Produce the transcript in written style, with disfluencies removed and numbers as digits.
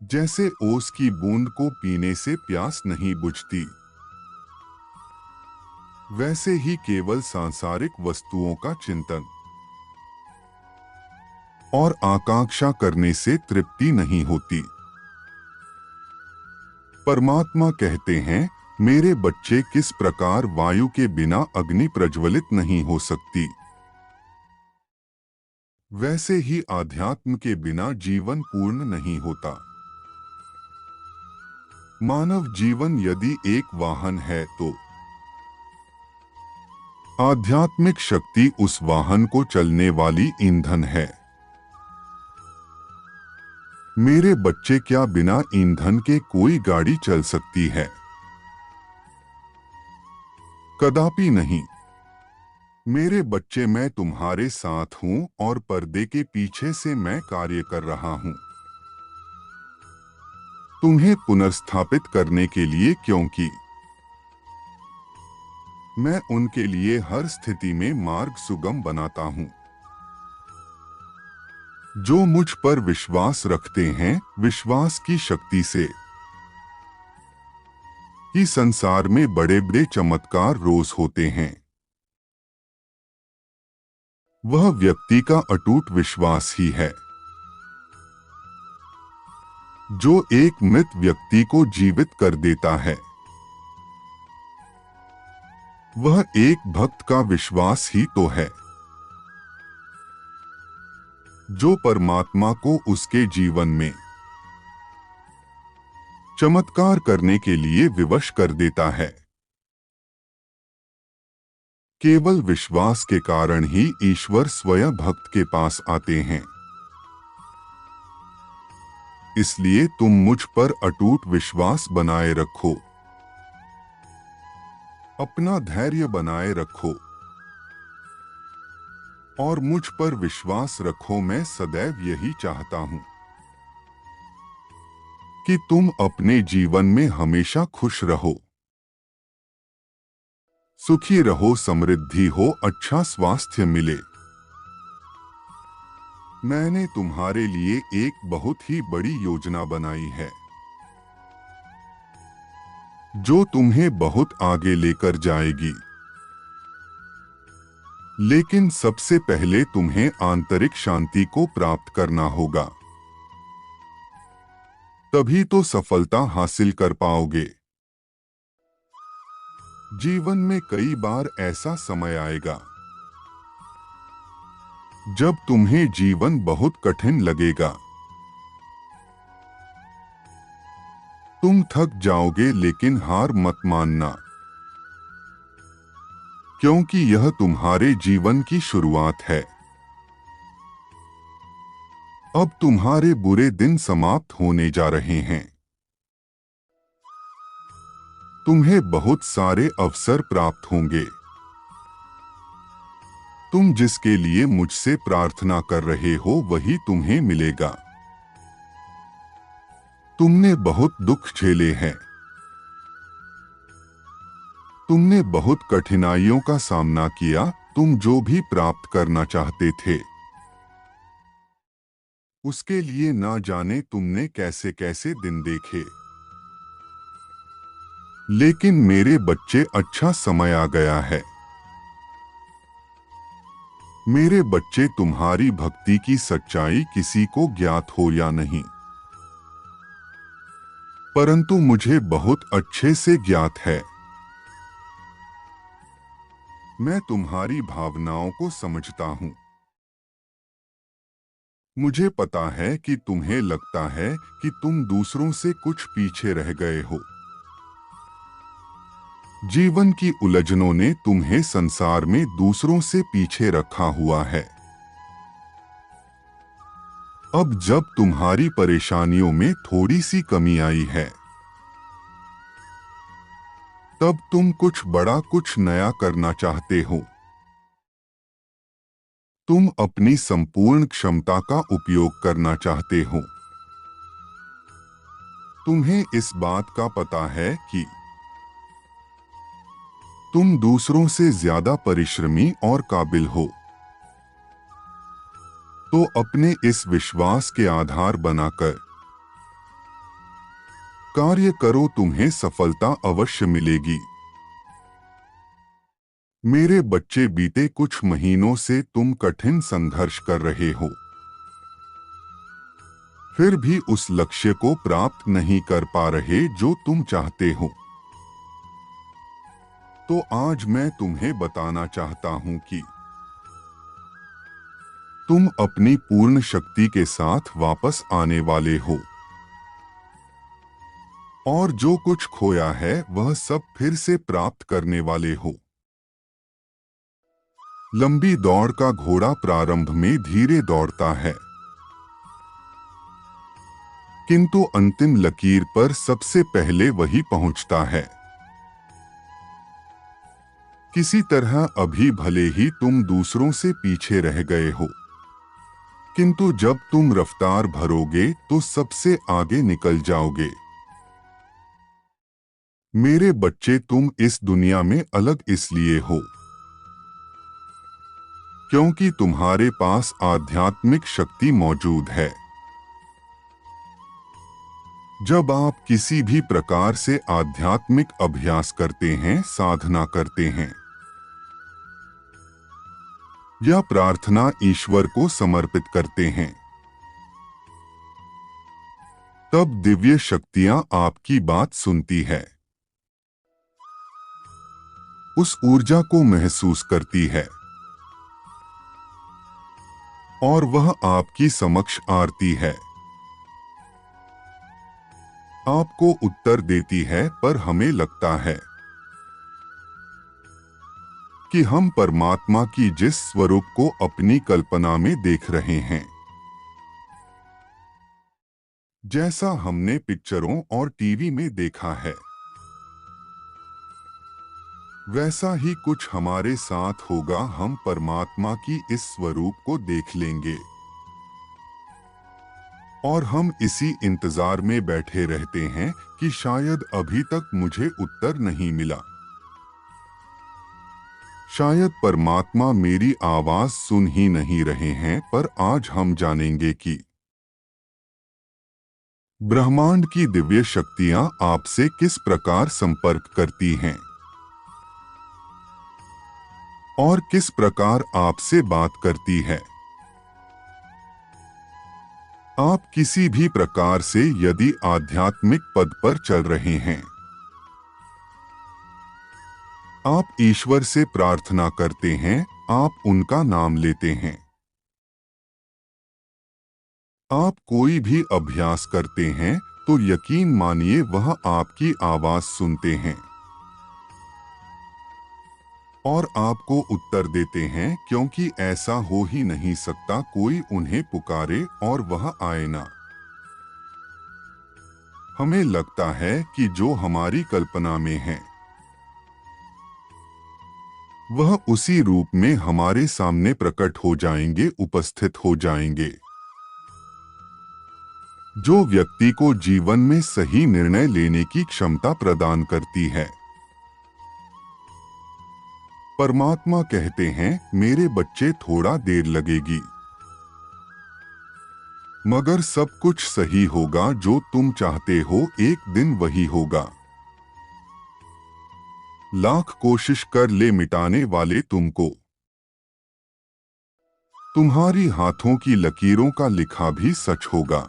जैसे ओस की बूंद को पीने से प्यास नहीं बुझती, वैसे ही केवल सांसारिक वस्तुओं का चिंतन और आकांक्षा करने से तृप्ति नहीं होती। परमात्मा कहते हैं, मेरे बच्चे, किस प्रकार वायु के बिना अग्नि प्रज्वलित नहीं हो सकती, वैसे ही आध्यात्म के बिना जीवन पूर्ण नहीं होता। मानव जीवन यदि एक वाहन है तो आध्यात्मिक शक्ति उस वाहन को चलने वाली ईंधन है। मेरे बच्चे, क्या बिना ईंधन के कोई गाड़ी चल सकती है? कदापि नहीं। मेरे बच्चे, मैं तुम्हारे साथ हूं और पर्दे के पीछे से मैं कार्य कर रहा हूं तुम्हें पुनर्स्थापित करने के लिए, क्योंकि मैं उनके लिए हर स्थिति में मार्ग सुगम बनाता हूं। जो मुझ पर विश्वास रखते हैं, विश्वास की शक्ति से ही संसार में बड़े बड़े चमत्कार रोज होते हैं। वह व्यक्ति का अटूट विश्वास ही है जो एक मृत व्यक्ति को जीवित कर देता है। वह एक भक्त का विश्वास ही तो है जो परमात्मा को उसके जीवन में चमत्कार करने के लिए विवश कर देता है। केवल विश्वास के कारण ही ईश्वर स्वयं भक्त के पास आते हैं। इसलिए तुम मुझ पर अटूट विश्वास बनाए रखो, अपना धैर्य बनाए रखो और मुझ पर विश्वास रखो। मैं सदैव यही चाहता हूं कि तुम अपने जीवन में हमेशा खुश रहो, सुखी रहो, समृद्धि हो, अच्छा स्वास्थ्य मिले। मैंने तुम्हारे लिए एक बहुत ही बड़ी योजना बनाई है जो तुम्हें बहुत आगे लेकर जाएगी। लेकिन सबसे पहले तुम्हें आंतरिक शांति को प्राप्त करना होगा, तभी तो सफलता हासिल कर पाओगे। जीवन में कई बार ऐसा समय आएगा जब तुम्हें जीवन बहुत कठिन लगेगा। तुम थक जाओगे, लेकिन हार मत मानना, क्योंकि यह तुम्हारे जीवन की शुरुआत है। अब तुम्हारे बुरे दिन समाप्त होने जा रहे हैं। तुम्हें बहुत सारे अवसर प्राप्त होंगे। तुम जिसके लिए मुझसे प्रार्थना कर रहे हो वही तुम्हें मिलेगा। तुमने बहुत दुख झेले हैं, तुमने बहुत कठिनाइयों का सामना किया। तुम जो भी प्राप्त करना चाहते थे उसके लिए ना जाने तुमने कैसे कैसे दिन देखे। लेकिन मेरे बच्चे, अच्छा समय आ गया है। मेरे बच्चे, तुम्हारी भक्ति की सच्चाई किसी को ज्ञात हो या नहीं, परंतु मुझे बहुत अच्छे से ज्ञात है। मैं तुम्हारी भावनाओं को समझता हूं। मुझे पता है कि तुम्हें लगता है कि तुम दूसरों से कुछ पीछे रह गए हो। जीवन की उलझनों ने तुम्हें संसार में दूसरों से पीछे रखा हुआ है। अब जब तुम्हारी परेशानियों में थोड़ी सी कमी आई है, तब तुम कुछ बड़ा, कुछ नया करना चाहते हो। तुम अपनी संपूर्ण क्षमता का उपयोग करना चाहते हो। तुम्हें इस बात का पता है कि तुम दूसरों से ज्यादा परिश्रमी और काबिल हो। तो अपने इस विश्वास के आधार बनाकर कार्य करो, तुम्हें सफलता अवश्य मिलेगी। मेरे बच्चे, बीते कुछ महीनों से तुम कठिन संघर्ष कर रहे हो, फिर भी उस लक्ष्य को प्राप्त नहीं कर पा रहे जो तुम चाहते हो। तो आज मैं तुम्हें बताना चाहता हूं कि तुम अपनी पूर्ण शक्ति के साथ वापस आने वाले हो और जो कुछ खोया है वह सब फिर से प्राप्त करने वाले हो। लंबी दौड़ का घोड़ा प्रारंभ में धीरे दौड़ता है, किंतु अंतिम लकीर पर सबसे पहले वही पहुंचता है। किसी तरह अभी भले ही तुम दूसरों से पीछे रह गए हो, किंतु जब तुम रफ्तार भरोगे तो सबसे आगे निकल जाओगे। मेरे बच्चे, तुम इस दुनिया में अलग इसलिए हो क्योंकि तुम्हारे पास आध्यात्मिक शक्ति मौजूद है। जब आप किसी भी प्रकार से आध्यात्मिक अभ्यास करते हैं, साधना करते हैं या प्रार्थना ईश्वर को समर्पित करते हैं, तब दिव्य शक्तियां आपकी बात सुनती है, उस ऊर्जा को महसूस करती है और वह आपकी समक्ष आती है, आपको उत्तर देती है। पर हमें लगता है कि हम परमात्मा की जिस स्वरूप को अपनी कल्पना में देख रहे हैं, जैसा हमने पिक्चरों और टीवी में देखा है, वैसा ही कुछ हमारे साथ होगा। हम परमात्मा की इस स्वरूप को देख लेंगे और हम इसी इंतजार में बैठे रहते हैं कि शायद अभी तक मुझे उत्तर नहीं मिला, शायद परमात्मा मेरी आवाज सुन ही नहीं रहे हैं। पर आज हम जानेंगे कि ब्रह्मांड की दिव्य शक्तियां आपसे किस प्रकार संपर्क करती हैं और किस प्रकार आपसे बात करती है। आप किसी भी प्रकार से यदि आध्यात्मिक पद पर चल रहे हैं, आप ईश्वर से प्रार्थना करते हैं, आप उनका नाम लेते हैं, आप कोई भी अभ्यास करते हैं, तो यकीन मानिए वह आपकी आवाज सुनते हैं और आपको उत्तर देते हैं, क्योंकि ऐसा हो ही नहीं सकता कोई उन्हें पुकारे और वह आए ना। हमें लगता है कि जो हमारी कल्पना में है वह उसी रूप में हमारे सामने प्रकट हो जाएंगे, उपस्थित हो जाएंगे। जो व्यक्ति को जीवन में सही निर्णय लेने की क्षमता प्रदान करती है। परमात्मा कहते हैं, मेरे बच्चे, थोड़ा देर लगेगी मगर सब कुछ सही होगा। जो तुम चाहते हो एक दिन वही होगा। लाख कोशिश कर ले मिटाने वाले तुमको, तुम्हारी हाथों की लकीरों का लिखा भी सच होगा।